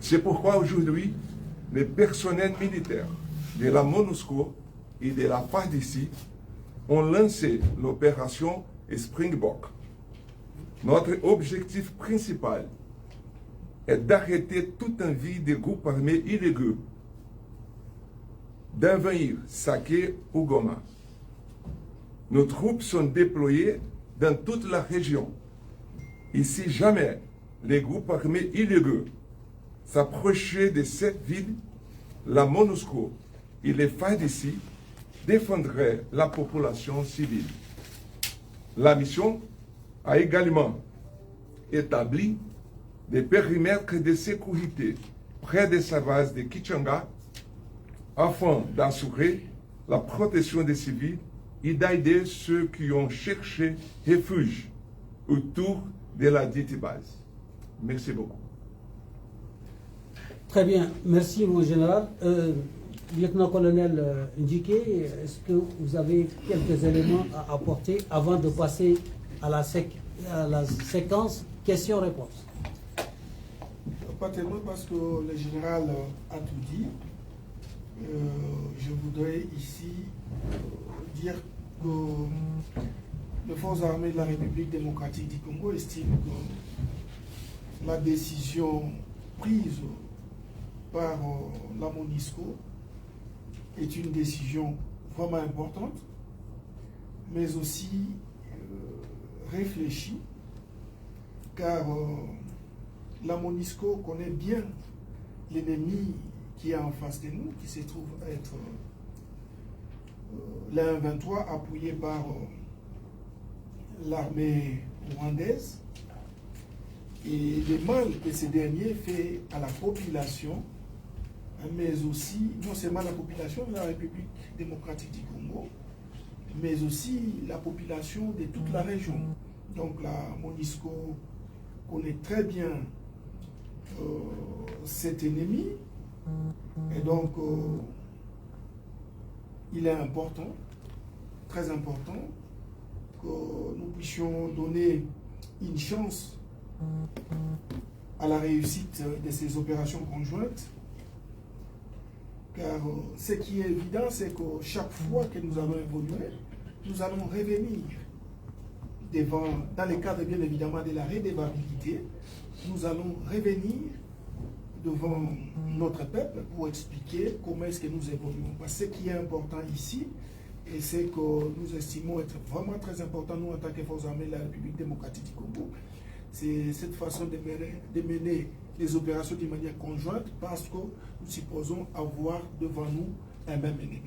C'est pourquoi aujourd'hui, les personnels militaires de la MONUSCO et de la FARDC ont lancé l'opération Springbok. Notre objectif principal est d'arrêter toute envie des groupes armés illégaux d'envahir Saké ou Goma. Nos troupes sont déployées dans toute la région. Et si jamais les groupes armés illégaux s'approchaient de cette ville, la MONUSCO et les FARDC défendraient la population civile. La mission a également établi des périmètres de sécurité près des savanes de Kichanga afin d'assurer la protection des civils et d'aider ceux qui ont cherché refuge autour de la dite base. Merci beaucoup. Très bien, merci mon général. Lieutenant-colonel Ndjike, est-ce que vous avez quelques éléments à apporter avant de passer à la séquence questions-réponses? Pas tellement parce que le général a tout dit. Je voudrais ici dire que les forces armées de la République démocratique du Congo estiment que la décision prise par la MONUSCO est une décision vraiment importante, mais aussi réfléchie, car la MONUSCO connaît bien l'ennemi qui est en face de nous, qui se trouve être la M23 appuyé par l'armée rwandaise, et le mal que ces derniers fait à la population, mais aussi, non seulement la population de la République démocratique du Congo, mais aussi la population de toute la région. Donc la MONUSCO connaît très bien cet ennemi, et donc il est important, très important, que nous puissions donner une chance à la réussite de ces opérations conjointes, car ce qui est évident, c'est que chaque fois que nous allons évoluer, nous allons revenir devant, dans le cadre bien évidemment de la redevabilité, nous allons revenir devant notre peuple pour expliquer comment est-ce que nous évoluons. Parce que ce qui est important ici, et c'est que nous estimons être vraiment très important, nous en tant que forces armées de la République démocratique du Congo, c'est cette façon de mener les opérations de manière conjointe, parce que nous supposons avoir devant nous un même ennemi.